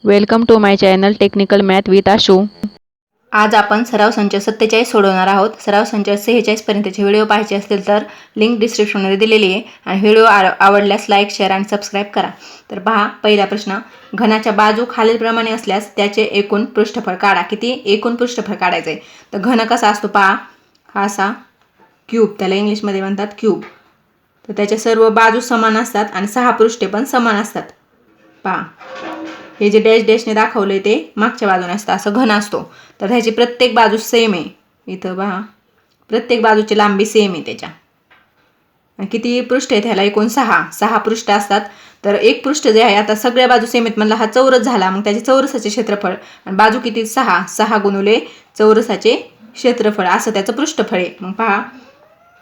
Welcome to my channel technical math with Ashu. आज आपण सराव संच 47 सोडवणार आहोत. सराव संच 46 पर्यंतचे व्हिडिओ पाहायचे असतील तर लिंक डिस्क्रिप्शनमध्ये दिलेली आहे आणि व्हिडिओ आवडल्यास लाईक, शेअर आणि सबस्क्राईब करा. तर पहा, पहिला प्रश्न, घनाच्या बाजू खालीलप्रमाणे असल्यास त्याचे एकूण पृष्ठफळ काढा. किती एकूण पृष्ठफळ काढायचे आहे. तर घन कसा असतो पहा, हा असा क्यूब, त्याला इंग्लिशमध्ये म्हणतात क्यूब. तर त्याच्या सर्व बाजू समान असतात आणि 6 पृष्ठे पण समान असतात. पहा, हे जे डॅश डॅशने दाखवले ते मागच्या बाजूने असतं, असं घन असतो. तर ह्याची प्रत्येक बाजू सेम आहे. इथं पहा, प्रत्येक बाजूची लांबी सेम आहे त्याच्या. आणि किती पृष्ठ आहेत ह्याला, एकूण 6 पृष्ठ असतात. तर एक पृष्ठ जे आहे, आता सगळ्या बाजू सेम आहेत म्हणला, हा चौरस झाला. मग त्याचे चौरसाचे क्षेत्रफळ आणि बाजू किती 6 गुणुले चौरसाचे क्षेत्रफळ असं त्याचं पृष्ठफळ आहे. मग पहा,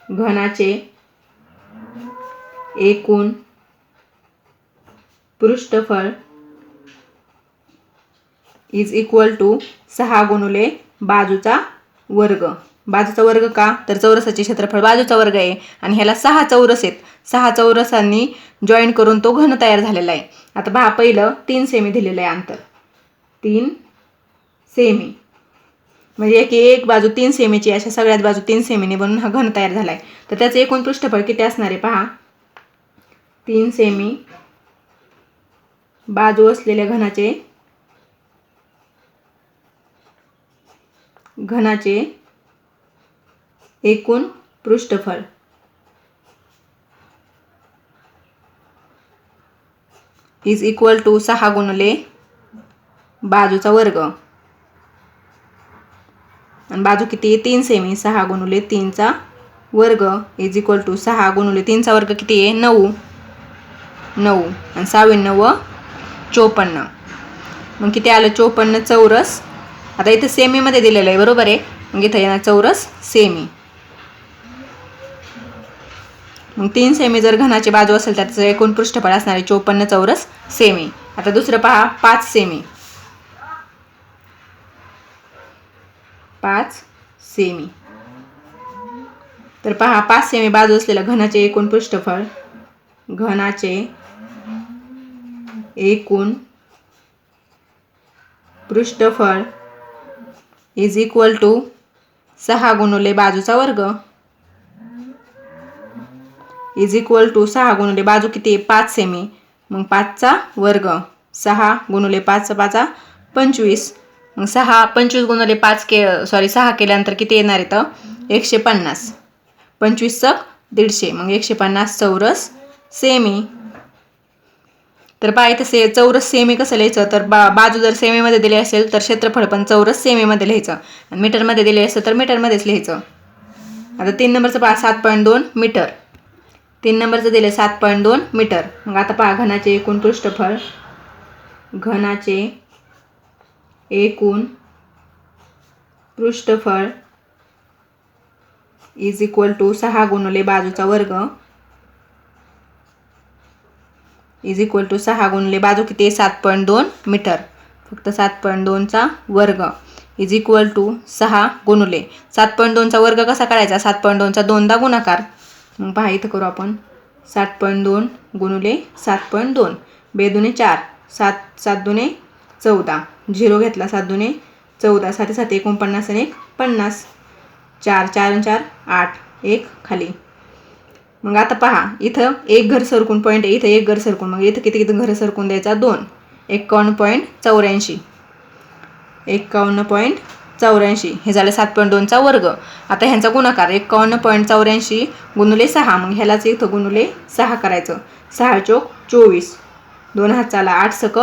घनाचे एकूण पृष्ठफळ इज इक्वल टू 6 गुणुले बाजूचा वर्ग. बाजूचा वर्ग का, तर चौरसाचे क्षेत्रफळ बाजूचा वर्ग आहे आणि ह्याला 6 चौरस आहेत. 6 चौरसांनी जॉईन करून तो घन तयार झालेला आहे. आता पहा, पहिलं 3 सेमी दिलेलं आहे अंतर, 3 सेमी म्हणजे एक बाजू 3 सेमीची, अशा सगळ्यात बाजू 3 सेमीने बनून हा घन तयार झाला आहे. तर त्याचं एकूण पृष्ठफळ किती असणार आहे पहा, 3 सेमी बाजू असलेल्या घनाचे एकूण पृष्ठफळ इज इक्वल टू 6 गुणिले बाजूचा वर्ग. आणि बाजू किती आहे, 3 सेमी, 6 गुणिले 3चा वर्ग इज इक्वल टू 6 गुणिले 3चा वर्ग किती आहे, 9 आणि 6 9 54. मग किती आलं, 54 चौरस. आता इथं सेमीमध्ये दिलेलं आहे, बरोबर आहे. मग इथं येणार चौरस सेमी. मग 3 सेमी जर घनाची बाजू असेल तर त्याचं एकूण पृष्ठफळ असणार आहे 54 चौरस सेमी. आता दुसरं पहा, 5 सेमी. तर पहा, 5 सेमी बाजू असलेल्या घनाचे एकूण पृष्ठफळ, घनाचे एकूण पृष्ठफळ इज इक्वल टू 6 गुणिले बाजूचा वर्ग इज इक्वल टू 6 गुणिले बाजू किती आहे, 5 सेमी. मग 5चा वर्ग, 6 गुणिले 5 5 25. मग 25 गुणिले 6 केल्यानंतर किती येणार आहे, तर 150. 25 150, मग 150 चौरस सेमी. तर पहा, इथं चौरस सेमी कसं लिहायचं, तर बाजू जर सेमीमध्ये दिली असेल तर क्षेत्रफळ पण चौरस सेमीमध्ये लिहायचं आणि मीटरमध्ये दिले असेल तर मीटरमध्येच लिहायचं. आता 3 नंबरचं पहा, 7.2 मीटर. 3 नंबरचं दिले 7.2 मीटर. मग आता पहा, घनाचे एकूण पृष्ठफळ, घनाचे एकूण पृष्ठफळ इज इक्वल टू 6 गुणिले बाजूचा वर्ग इज इक्वल टू 6 गुणिले बाजू किती आहे, 7.2 मीटर. फक्त 7.2चा वर्ग इज इक्वल टू 6 गुणिले 7.2चा वर्ग कसा करायचा, 7.2चा 2दा गुणाकार. मग पहा, इथं करू आपण 7.2 गुणिले 7.2, 2 दुणे 4, 7 दुणे 14, 0 घेतला, 7 दुणे 14, 7 7 49 आणि 1 50, 4 4 4 8, 1 खाली. मग आता पहा, इथं एक घर सरकून पॉईंट आहे, इथं एक घर सरकून, मग इथं किती घर सरकून द्यायचा, 2. 51.84, 51.84 हे झालं 7.2चा वर्ग. आता ह्यांचा गुणाकार 51.84 गुणुले 6, मग ह्यालाच इथं गुणुले 6 करायचं. 6 चोक 24, 2 हात चाला, 8 सक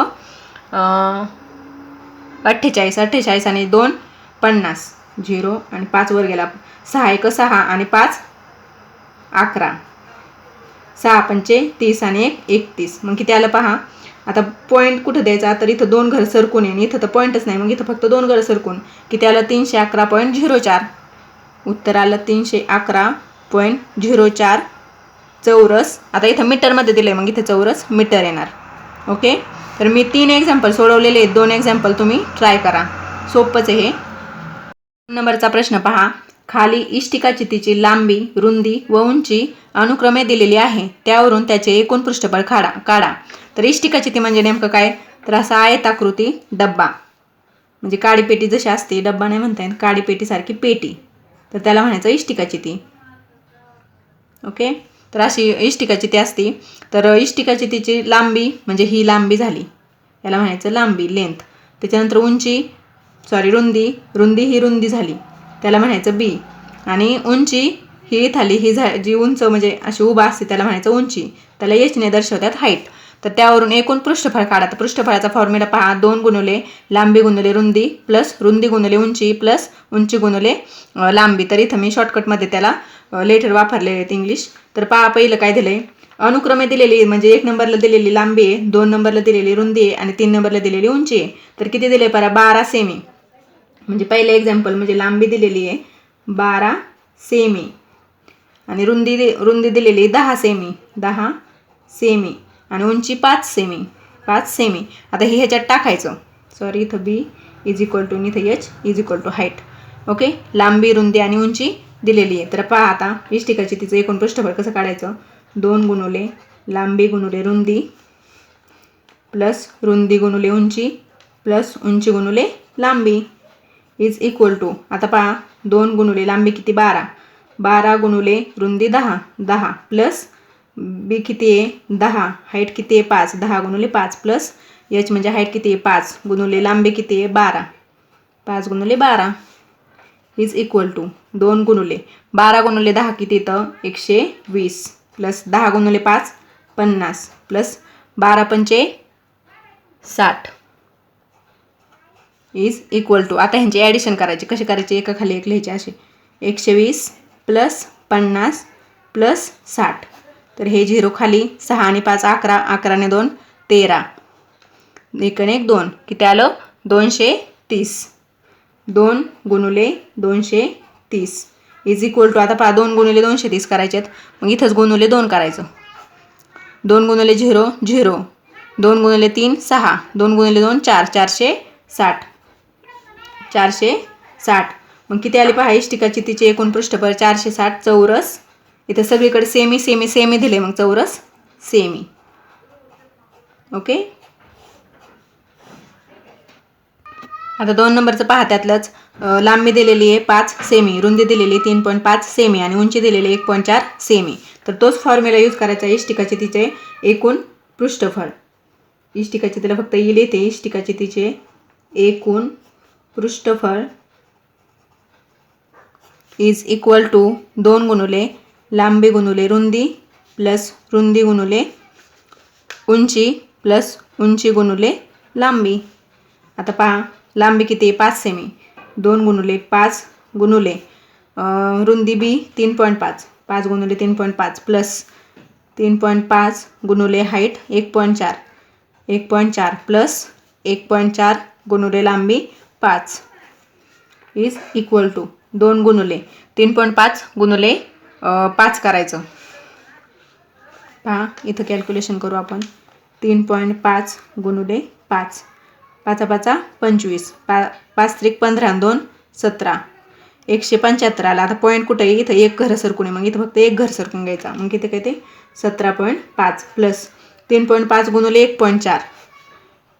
48, 48 आणि 2 50, 0 आणि 5 वर गेला, 6 1 6 आणि 5 11, 6 पंचे 30 आणि 1 31. मग किती आलं पहा. आता पॉईंट कुठं द्यायचा, तर इथं 2 घर सरकून येईल, इथं तर पॉईंटच नाही, मग इथं फक्त 2 घर सरकून किती आलं, 311.04. उत्तर आलं 311.04 चौरस. आता इथं मीटरमध्ये दिलं आहे, मग इथं चौरस मीटर येणार. ओके, तर मी 3 एक्झाम्पल सोडवलेले आहेत, 2 एक्झाम्पल तुम्ही ट्राय करा, सोपंच आहे हे. नंबरचा प्रश्न पहा, खाली इष्टिकाचितीची लांबी, रुंदी व उंची अनुक्रमे दिलेली आहे, त्यावरून त्याचे एकूण पृष्ठफळ काढा. तर इष्टिकाचिती म्हणजे नेमकं काय, तर असा आयताकृती डब्बा, म्हणजे काडीपेटी जशी असते, डब्बा नाही म्हणता येईल, काडीपेटीसारखी पेटी, तर त्याला म्हणायचं इष्टिकाची ती. ओके, तर अशी इष्टिकाची ती असते. तर इष्टिकाची तिची लांबी म्हणजे ही लांबी झाली, याला म्हणायचं लांबी, लेंथ. त्याच्यानंतर रुंदी, ही रुंदी झाली, त्याला म्हणायचं बी. आणि उंची ही झाली, जी उंच म्हणजे अशी उभा असते त्याला म्हणायचं उंची, त्याला एचने दर्शवतात हाईट. तर त्यावरून एकूण पृष्ठफळ काढा. तर पृष्ठफळाचा फॉर्म्युला पहा, 2 गुणुले लांबी गुणुले रुंदी प्लस रुंदी गुणुले उंची प्लस उंची गुणुले लांबी. तर इथं मी शॉर्टकटमध्ये त्याला लेटर वापरले आहेत इंग्लिश. तर पहा, पहिलं काय दिलंय, अनुक्रमे दिलेली म्हणजे 1 नंबरला दिलेली लांबी आहे, 2 नंबरला दिलेली रुंदी आहे आणि 3 नंबरला दिलेली उंची आहे. तर किती दिले पहा, 12 सेमी. म्हणजे पहिलं एक्झाम्पल म्हणजे लांबी दिलेली आहे 12 सेमी आणि रुंदी दिलेली 10 सेमी, 10 सेमी आणि उंची 5 सेमी, 5 सेमी. आता हे ह्याच्यात टाकायचं, सॉरी इथं बी इज इक्वल टू, इथं H is equal to height. Okay, लांबी रुंदी आणि उंची दिलेली आहे. तर पहा आता इष्टिकाची तिचं एकूण पृष्ठफळ कसं काढायचं, 2 गुणुले लांबी गुणुले रुंदी प्लस रुंदी गुणुले उंची प्लस उंची गुणुले लांबी इज इक्वल टू, आता पहा 2 गुणुले लांबी किती 12, 12 गुणुले रुंदी 10, 10 प्लस बी किती आहे 10, हाईट किती आहे 5, 10 गुणुले 5 प्लस एच म्हणजे हाईट किती आहे 5 गुणुले लांबी किती आहे 12, 5 गुणुले 12 इज इक्वल टू 2 गुणुले 12 गुणुले 10 किती येतं 120 प्लस 10 गुणुले 5 50 प्लस 12 पंचे 60 इज इक्वल टू, आता ह्यांची ॲडिशन करायची. कशी करायची, एकाखाली एक लिहायचे असे, 120 प्लस 50 प्लस 60. तर हे 0 खाली, 6 आणि 5 11, 11 ने 2 13, 1 आणि 1 2, किती आलं 230, 2 गुणुले 230 इज इक्वल टू, आता पहा 2 गुणुले 230 करायचे आहेत, मग इथंच गुणुले 2 करायचं, 2 गुणुले 0 0, 2 गुणुले 3 6, 2 गुणुले 2 4, 460, 460. मग किती आली पहा इष्टिकाची तिची एकूण पृष्ठफळ 460 चौरस. इथं सगळीकडे सेमी सेमी सेमी दिले, मग चौरस सेमी. ओके, आता 2 नंबरचं पहा, त्यातलंच लांबी दिलेली आहे 5 सेमी, रुंदी दिलेली 3.5 सेमी आणि उंची दिलेली 1.4 सेमी. तर तोच फॉर्म्युला यूज करायचा इष्टिकाचे तिचे एकूण पृष्ठफळ. इष्टिकाचे तिला फक्त येईल येते, इष्टिकाचे तिचे एकूण पृष्ठफळ इज इक्वल टू 2 गुणुले लांबी गुणुले रुंदी प्लस रुंदी गुणुले उंची प्लस उंची गुणुले लांबी. आता पहा लांबी किती आहे 5 सेमी, 2 गुणुले 5 गुणुले रुंदी बी 3.5, 5 गुणुले 3.5 प्लस 3.5 गुणुले हाईट 1.4, 1.4 प्लस 1.4 गुणुले लांबी 5 इज इक्वल टू 2 गुणुले 3.5 गुणुले 5 करायचं. पहा इथं कॅल्क्युलेशन करू आपण, 3.5 गुणुले 5, 5 5 25, 5 त्रिक 15, 2 17, 175 आला. आता पॉईंट कुठे आहे, इथं एक घर सरकून आहे, मग इथं फक्त एक घर सरकून घ्यायचा, मग किती काय ते 17.5 प्लस 3.5 गुणुले 1.4,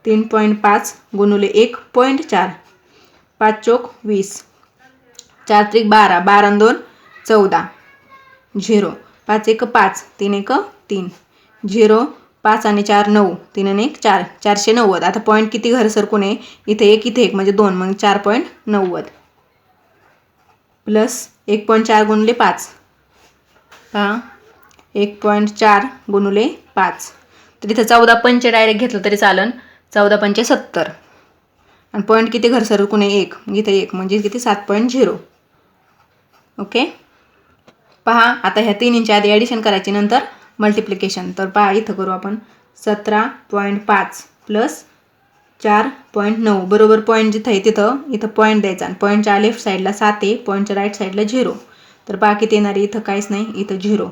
3.5 गुणुले 1.4, 5 चोक 20, 4 त्रिक 12, 12 आणि 2 14, 0, 5 1 5, 3 1 3, 0, 5 आणि 4 9, 3 आणि 1 4, 490. आता पॉईंट किती घर सरकून आहे, इथे एक म्हणजे 2, मग 4.90 प्लस 1.4 गुणुले 5, पहा 1.4 गुणुले 5. तर इथं 14 पंचे डायरेक्ट घेतलं तरी चालन, 14 पंचे 70 आणि पॉईंट किती घर सरकून आहे 1, इथं 1 म्हणजे किती 7.0. ओके, पहा आता ह्या तिन्हींच्या आधी ॲडिशन करायची, नंतर मल्टिप्लिकेशन. तर पहा इथं करू आपण 17.5 प्लस 4.9 बरोबर पॉईंट जिथं आहे तिथं इथं पॉईंट द्यायचा आणि पॉईंटच्या लेफ्ट साईडला 7 आहे, पॉईंटच्या राईट साईडला 0. तर पहा किती येणार आहे, इथं काहीच नाही, इथं 0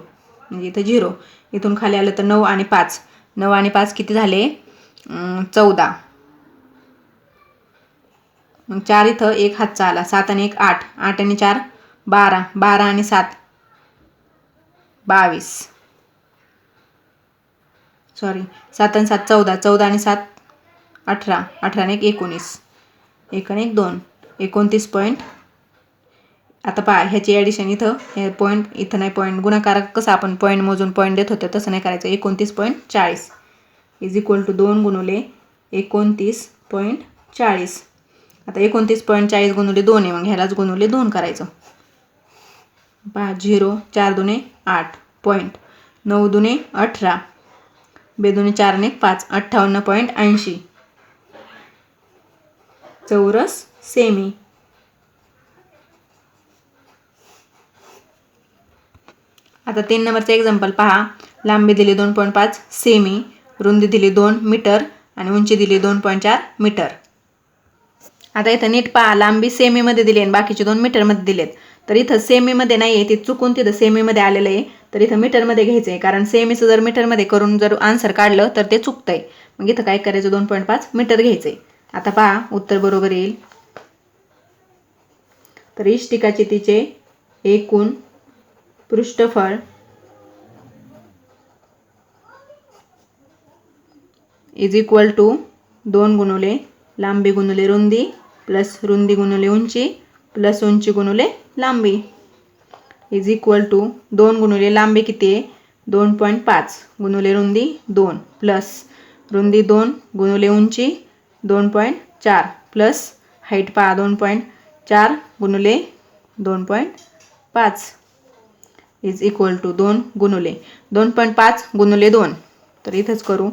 म्हणजे इथं 0. इथून खाली आलं तर 9 आणि 5, 9 आणि 5 किती झाले 14, मग 4 इथं एक हातचा आला, 7 आणि 1 8, 8 आणि 4 12, 12 आणि 7 22, सॉरी 7 आणि 7 14, 14 आणि 7 18, 18 ने 19, 1 आणि 1 2, 29 पॉईंट. आता पहा ह्याची ॲडिशन इथं हे पॉईंट इथं नाही, पॉईंट गुणाकार कसं आपण पॉईंट मोजून पॉईंट देत होतो तसं नाही करायचं. 29.40 इज इक्वल टू 2 गुणुले 29.40. आता 29.40 गुणुले 2 आहे, मग ह्यालाच गुणुले 2 करायचं. पहा 0, 4 दुने 8 पॉईंट, 9 दुने 18, 2 दुने 4 आणि 5, 58.80 चौरस सेमी. आता 3 नंबरचं एक्झाम्पल पहा. लांबी दिली 2.5 सेमी, रुंदी दिली 2 मीटर आणि उंची दिली 2.4 मीटर. आता इथं नीट पहा, लांबी सेमीमध्ये दिली आणि बाकीचे 2 मीटरमध्ये दिलेत. तर इथं सेमीमध्ये नाही आहे, ते चुकून तिथं सेमीमध्ये आलेलं आहे. तर इथं मीटरमध्ये घ्यायचं आहे, कारण सेमीचं जर मीटरमध्ये करून जर आन्सर काढलं तर ते चुकतं आहे. मग इथं काय करायचं, 2.5 मीटर घ्यायचं आहे. आता पहा उत्तर बरोबर येईल. तर इष्टिकाचे तिचे एकूण पृष्ठफळ इज इक्वल टू 2 गुणुले लांबी गुणुले रुंदी प्लस रुंदी गुणुले उंची प्लस उंची गुणुले लांबी इज इक्वल टू 2 गुणुले लांबी किती आहे, 2.5 गुणुले रुंदी 2 प्लस रुंदी 2 गुणुले उंची 2.4 प्लस हाईट पहा 2.4 गुणुले 2.5 इज इक्वल टू 2 गुणुले 2.5 गुणुले 2. तर इथंच करू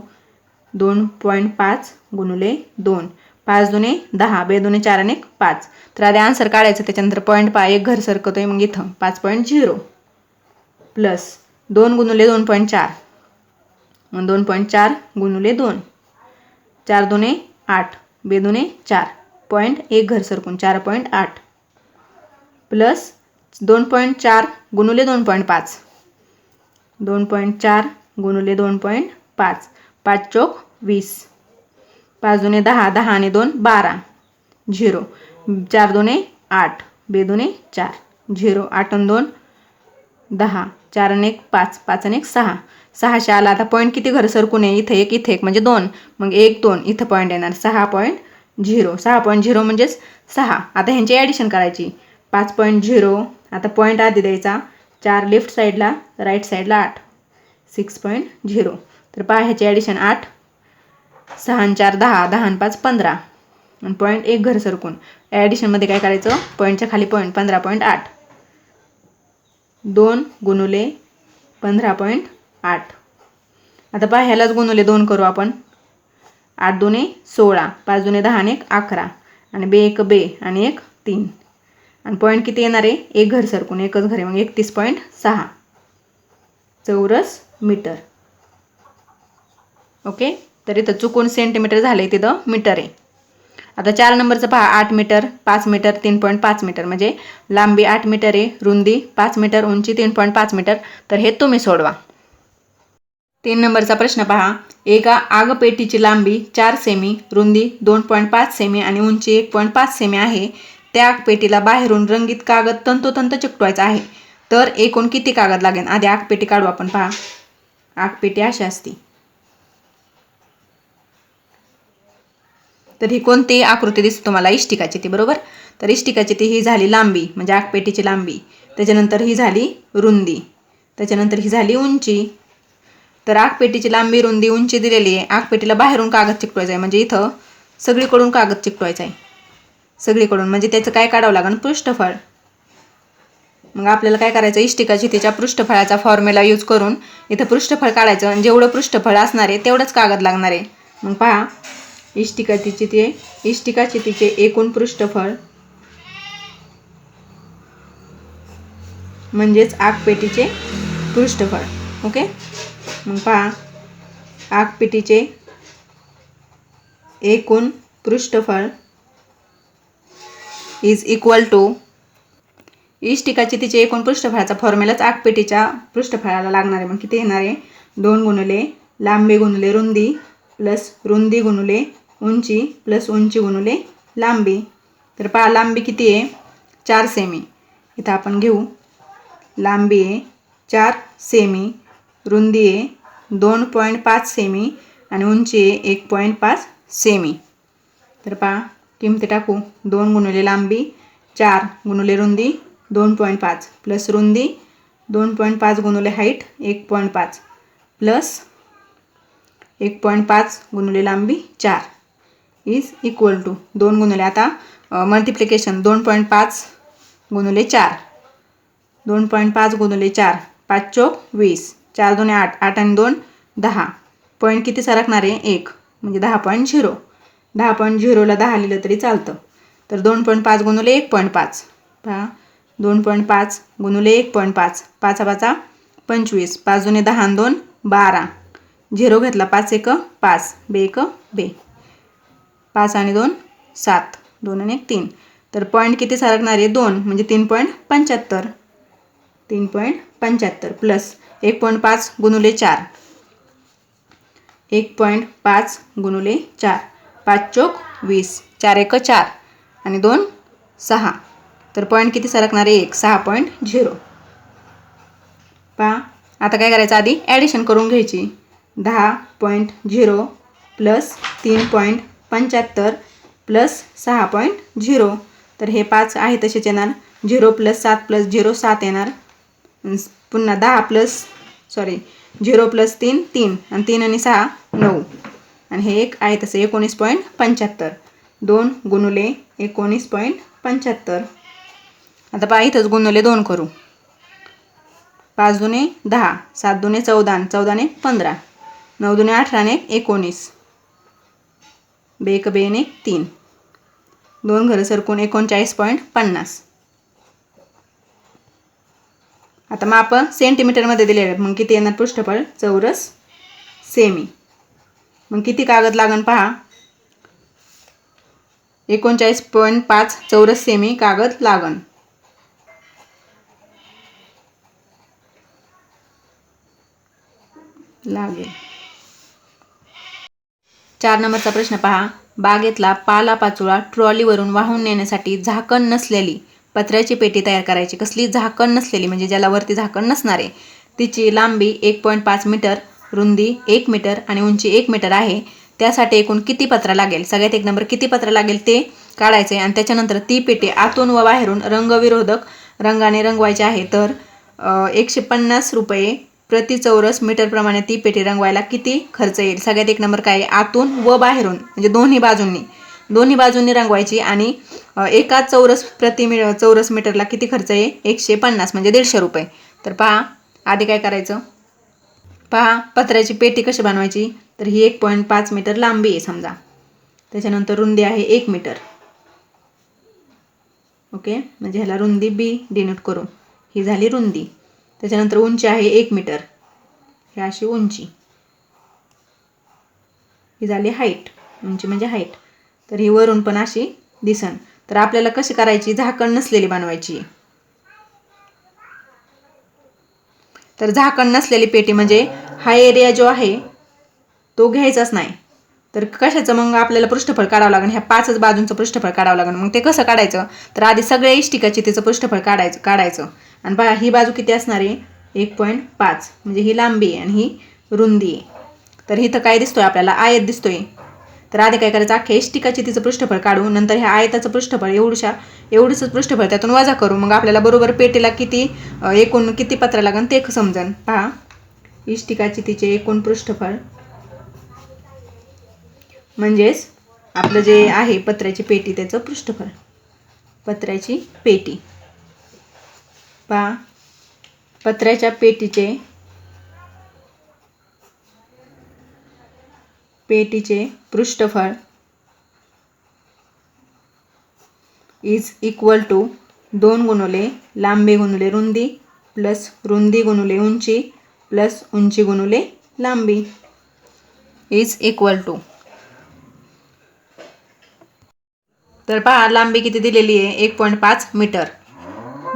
2.5 गुणुले 2, 5 दुने 10, 2 दुने 4 आणि 5. तर आधी आन्सर काढायचं, त्याच्यानंतर पॉईंट पहा एक घर सरकतोय, मग इथं 5.0 प्लस 2 गुणुले 2.4, मग 2.4 गुणुले 2, 4 दुने 8, 2 दुने 4 पॉईंट एक घर सरकून 4.8 प्लस 2.4 गुणुले 2.5, 2.4 गुणुले 2.5, 5 चौक 20, 5 दुने 10, 10 आणि 2 12, 0, 4 दुने 8, 2 दुने 4, 0, 8 आणि 2 10, 4 आणि 1 5, 5 आणि 1 6, 600 आला. आता पॉईंट किती घर सरकून आहे, इथे एक म्हणजे 2, मग 1 2 इथं पॉईंट येणार 6.0, 6.0 म्हणजेच 6. आता ह्यांची ॲडिशन करायची 5.0. आता पॉईंट आधी द्यायचा 4 लेफ्ट साईडला, राईट साईडला 8, 6.0. तर पहा ह्याची ॲडिशन 8, 6 आणि 4 10, 10 आणि 5 15 आणि पॉईंट एक घर सरकून ॲडिशनमध्ये काय करायचं, पॉईंटच्या खाली पॉईंट 15.8, 2 गुणुले 15.8. आता पहा ह्यालाच गुणुले 2 करू आपण. 8 दुने 16, 5 दुने 10 आणि 1 11 आणि 2 1 2 आणि 1 3 आणि पॉईंट किती येणार आहे, एक घर सरकून एकच घर आहे, मग 31.6 चौरस मीटर. ओके, तर इथं चुकून सेंटीमीटर झाले, तिथं मीटर आहे. आता 4 नंबरचं पहा, 8 मीटर 5 मीटर 3.5 मीटर, म्हणजे लांबी 8 मीटर आहे, रुंदी 5 मीटर, उंची 3.5 मीटर. तर हे तुम्ही सोडवा. 3 नंबरचा प्रश्न पहा. एका आगपेटीची लांबी 4 सेमी, रुंदी 2.5 सेमी आणि उंची 1.5 सेमी आहे. त्या आगपेटीला बाहेरून रंगीत कागद तंतोतंत चिकटवायचा आहे. तर एकूण किती कागद लागेल? आधी आगपेटी काढू आपण. पहा आगपेटी अशी असते. तर ही कोणती आकृती दिसते तुम्हाला? इष्टिकाची ती, बरोबर. तर इष्टिकाची ती ही झाली लांबी, म्हणजे आगपेटीची लांबी. त्याच्यानंतर ही झाली रुंदी, त्याच्यानंतर ही झाली उंची. तर आगपेटीची लांबी रुंदी उंची दिलेली आहे. आगपेटीला बाहेरून कागद चिकटवायचा आहे, म्हणजे इथं सगळीकडून कागद चिकटवायचा आहे, सगळीकडून. म्हणजे त्याचं काय काढावं लागेल? पृष्ठफळ. मग आपल्याला काय करायचं, इष्टिकाची तिच्या पृष्ठफळाचा फॉर्म्युला यूज करून इथं पृष्ठफळ काढायचं आणि जेवढं पृष्ठफळ असणार आहे तेवढंच कागद लागणार आहे. मग पहा इष्टिकाचे तिचे एकूण पृष्ठफळ म्हणजेच आगपेटीचे पृष्ठफळ. ओके, मग पहा आगपेटीचे एकूण पृष्ठफळ इज इक्वल टू इष्टिकाची तिचे एकूण पृष्ठफळाचा फॉर्म्युलाच आगपेटीच्या पृष्ठफळाला लागणार आहे. मग किती येणार आहे? 2 गुणुले लांबी गुणुले रुंदी प्लस रुंदी गुणुले उंची प्लस उंची गुणुले लांबी. तर पहा लांबी किती आहे? 4 सेमी. इथं आपण घेऊ लांबी आहे 4 सेमी, रुंदी आहे 2.5 सेमी आणि उंची आहे 1.5 सेमी. तर पहा किमती टाकू. 2 गुणिले लांबी 4 गुणिले रुंदी 2.5 प्लस रुंदी 2.5 गुणिले हाईट 1.5 प्लस 1.5 गुणिले लांबी 4 इज इक्वल टू 2 गुणिले आता मल्टिप्लिकेशन 2.5 गुणिले 4 2.5 गुणिले 4 5 चौक 20 4 2 8 8 आणि 2 10 पॉईंट किती सरकणार आहे 1 म्हणजे 10.0 10.0ला 10 लिहिलं तरी चालतं. तर 2.5 गुणिले 1.5 पहा 2.5 गुणिले 1.5 5 5 25 5 2 10 आणि 2 12 झिरो घेतला 5 1 5 बे 1 बे 5 आणि 2 7 2 आणि 1 3. तर पॉईंट किती सरकणार आहे 2 म्हणजे 3.75 3.75 प्लस 1.5 गुणिले 4 1.5 गुणिले 4 5 चौक 20 4 1 4 आणि 2 6. तर पॉईंट किती सरकणार आहे 1 6.0. पहा आता काय करायचं आधी ॲडिशन करून घ्यायची. 10.0 प्लस 3.75 प्लस 6.0. तर हे 5 आहे तसेच येणार. 0 प्लस 7 प्लस 0 7 येणार. पुन्हा 0 प्लस 3 3 आणि 3 आणि 6 9 आणि हे एक आहे तसे 19.75 2 गुणिले 19.75. आता पहा इथंच गुणिले 2 करू. 5 दुने 10 7 दुने 14 14 ने 15 9 दुने 18 ने 19 बे 1 बे ने 3 2 घरं सरकून 39.50. आता मग आपण सेंटीमीटरमध्ये दिलेले आहेत. मग किती येणार पृष्ठफळ चौरस सेमी. मग किती कागद लागन पहा 39.5 चौरस सेमी कागद लागन. लागेल. 4 नंबरचा प्रश्न पहा. बागेतला पालापाचोळा ट्रॉलीवरून वाहून नेण्यासाठी झाकण नसलेली पत्र्याची पेटी तयार करायची. कसली झाकण नसलेली म्हणजे ज्याला वरती झाकण नसणार आहे. तिची लांबी 1.5 मीटर, रुंदी 1 मीटर आणि उंची 1 मीटर आहे. त्यासाठी एकूण किती पत्रा लागेल. सगळ्यात एक नंबर किती पत्रा लागेल ते काढायचे आणि त्याच्यानंतर ती पेटी आतून व बाहेरून रंगविरोधक रंगाने रंगवायची आहे. तर 150 रुपये प्रति चौरस मीटरप्रमाणे ती पेटी रंगवायला किती खर्च येईल. सगळ्यात एक नंबर काय आतून व बाहेरून म्हणजे दोन्ही बाजूंनी रंगवायची आणि एका चौरस मीटरला किती खर्च आहे 150 म्हणजे 150 रुपये. तर पहा आधी काय करायचं. पहा पत्र्याची पेटी कशी बनवायची. तर ही 1.5 मीटर लांबी आहे समजा. त्याच्यानंतर रुंदी आहे 1 मीटर. ओके म्हणजे ह्याला रुंदी बी डिनोट करू. ही झाली रुंदी. त्याच्यानंतर उंची आहे 1 मीटर. ही अशी उंची. ही झाली हाईट. उंची म्हणजे हाईट. तर ही वरून पण अशी दिसन. तर आपल्याला कशी करायची झाकण नसलेली बनवायची. तर झाकण नसलेली पेटी म्हणजे हा एरिया जो आहे तो घ्यायचाच नाही. तर कशाचं मग आपल्याला पृष्ठफळ काढावं लागेल. ह्या 5 बाजूंचं पृष्ठफळ काढावं लागेल. मग ते कसं काढायचं. तर आधी सगळ्या इष्टिकाची तिचं पृष्ठफळ काढायचं आणि पहा ही बाजू किती असणार आहे 1.5 म्हणजे ही लांबी आहे आणि ही रुंदी आहे. तर इथं काय दिसतोय आपल्याला आयत दिसतोय. तर आधी काय करायचं अख्ख्या इष्टिकाची तिचं पृष्ठफळ काढू. नंतर ह्या आयताचं पृष्ठफळ एवढंच पृष्ठफळ त्यातून वजा करू. मग आपल्याला बरोबर पेटीला एकूण किती पत्रा लागेल ते समजेल. पहा इष्टिकाची तिचे एकूण पृष्ठफळ म्हणजेच आपलं जे आहे पत्र्याची पेटी त्याचं पृष्ठफळ. पत्र्याची पेटी पहा पत्र्याच्या पेटीचे पृष्ठफळ इज इक्वल टू 2 गुणिले लांबी गुणिले रुंदी प्लस रुंदी गुणिले उंची प्लस उंची गुणिले लांबी इज इक्वल टू. तर पहा लांबी किती दिलेली आहे 1.5 मीटर.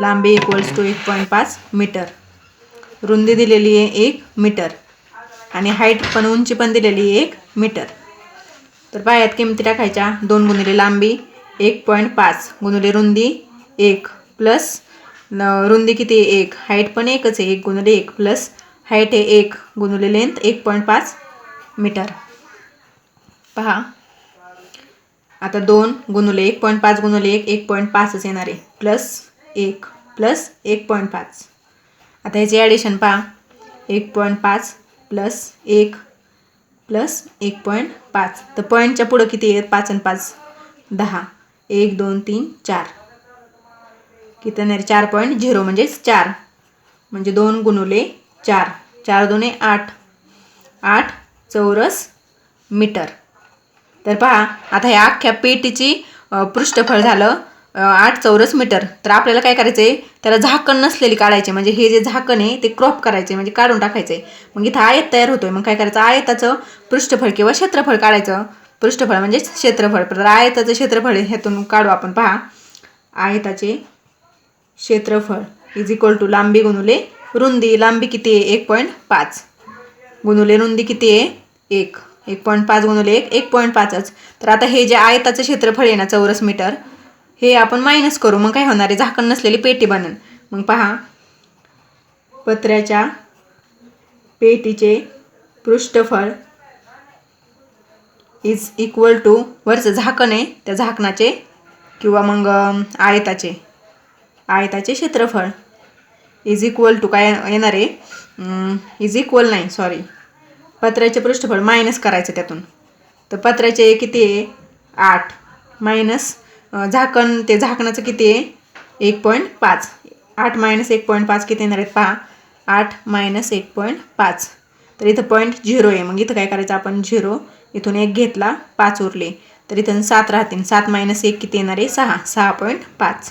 लांबी इक्वल्स टू 1.5 मीटर. रुंदी दिलेली आहे 1 मीटर आणि हाईट पण उंची पण दिलेली आहे 1 मीटर. तर पहा यात किमती टाकायच्या. 2 गुणिले लांबी 1.5 गुणिले रुंदी 1 प्लस रुंदी किती 1 हाईट पण 1च आहे 1 गुणिले 1 प्लस हाईट आहे 1 गुणिले लेंथ 1.5 मीटर. पहा आता 2 गुणुले 1.5 गुणुले 1.5च येणार आहे प्लस 1 आता ह्याची ॲडिशन पहा 1.5 प्लस 1 प्लस 1.5 तर पॉईंटच्या पुढं किती आहेत 5 आणि 5 10 1 2 3 4 किती येणार 4.0 म्हणजेच 4 म्हणजे 2 गुणुले 4 4 2 8 8 चौरस मीटर. तर पहा आता ह्या अख्ख्या पेटीची पृष्ठफळ झालं 8 चौरस मीटर. तर आपल्याला काय करायचं आहे त्याला झाकण नसलेली काढायचे म्हणजे हे जे झाकण आहे ते क्रॉप करायचे म्हणजे काढून टाकायचे. मग इथं आयत तयार होतोय. मग काय करायचं आयताचं पृष्ठफळ किंवा क्षेत्रफळ काढायचं. पृष्ठफळ म्हणजे क्षेत्रफळ तर आयताचं क्षेत्रफळ ह्यातून काढू आपण. पहा आयताचे क्षेत्रफळ इज इक्वल टू लांबी गुणुले रुंदी. लांबी किती आहे 1.5 गुणुले रुंदी किती आहे 1.5 गुणुले 1.5च. तर आता हे जे आयताचं क्षेत्रफळ आहे ना चौरस मीटर हे आपण मायनस करू. मग काय होणार आहे झाकण नसलेली पेटी बनन. मग पहा पत्र्याच्या पेटीचे पृष्ठफळ इज इक्वल टू वरचं झाकण आहे त्या झाकणाचे किंवा मग आयताचे क्षेत्रफळ इज इक्वल टू काय येणार आहे इज इक्वल नाही सॉरी पत्र्याचे पृष्ठफळ मायनस करायचं त्यातून. तर पत्र्याचे किती आहे 8 मायनस झाकण ते झाकणाचं किती आहे 1.5 8 मायनस 1.5 किती येणार आहेत पहा 8 मायनस 1.5 तर इथं 0 आहे. मग इथं काय करायचं आपण 0 इथून 1 घेतला 5 उरले तर इथून 7 राहतील 7 मायनस 1 किती येणार आहे 6.5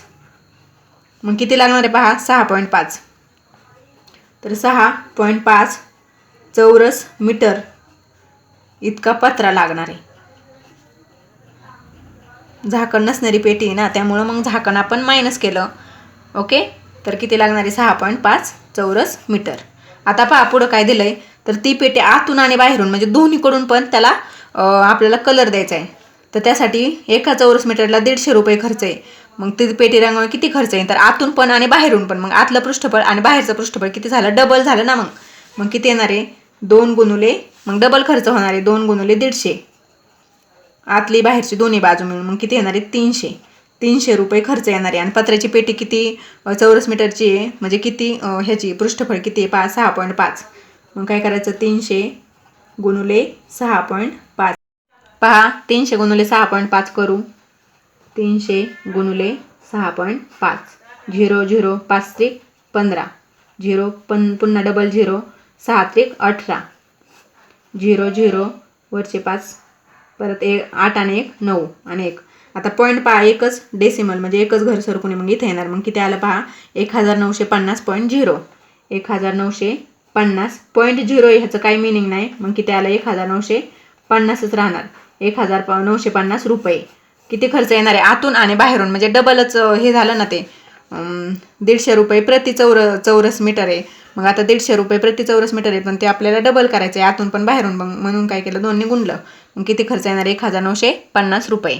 मग किती लागणार आहे पहा 6.5 तर 6.5 चौरस मीटर इतका पत्रा लागणार आहे. झाकण नसणारी पेटी आहे ना त्यामुळं मग झाकण आपण मायनस केलं. ओके तर किती लागणार आहे 6.5 चौरस मीटर. आता पहा पुढं काय दिलं आहे तर ती पेटी आतून आणि बाहेरून म्हणजे दोन्हीकडून पण त्याला आपल्याला कलर द्यायचा आहे. तर त्यासाठी एका चौरस मीटरला 150 रुपये खर्च आहे. मग ती पेटी रंगवायला किती खर्च आहे तर आतून पण आणि बाहेरून पण. मग आतलं पृष्ठफळ आणि बाहेरचं पृष्ठफळ किती झालं डबल झालं ना. मग किती येणार आहे 2 गुणुले मग डबल खर्च होणार आहे 2 गुणुले 150 आतली बाहेरची दोन्ही बाजू मिळून मग किती येणार आहे 300 रुपये खर्च येणार आहे. आणि पत्र्याची पेटी किती चौरस मीटरची आहे म्हणजे किती ह्याची पृष्ठफळ किती आहे 6.5 मग काय करायचं 300 गुणुले 6.5 पहा 300 गुणुले 6.5 करू 300 गुणुले 6.5 0 0 5 त्रिक 15 0 पुन्हा डबल 0 6 त्रिक 18 0 0 वरचे 5 परत 8 आणि 1 9 आणि 1 आता पॉईंट पहा एकच डेसिमल म्हणजे एकच घर सरकून मग इथे येणार. मग किती आलं पहा 1950.0 1950.0 ह्याचं काही मिनिंग नाही. मग किती आलं 1950च राहणार 1950 रुपये. किती खर्च येणार आहे आतून आणि बाहेरून म्हणजे डबलच हे झालं ना ते 150 रुपये प्रति चौरस मीटर आहे. मग आता 150 रुपये प्रति चौरस मीटर आहे पण ते आपल्याला डबल करायचं आहे आतून पण बाहेरून म्हणून काय केलं दोन्ही गुणलं. मग किती खर्च येणार 1950 रुपये.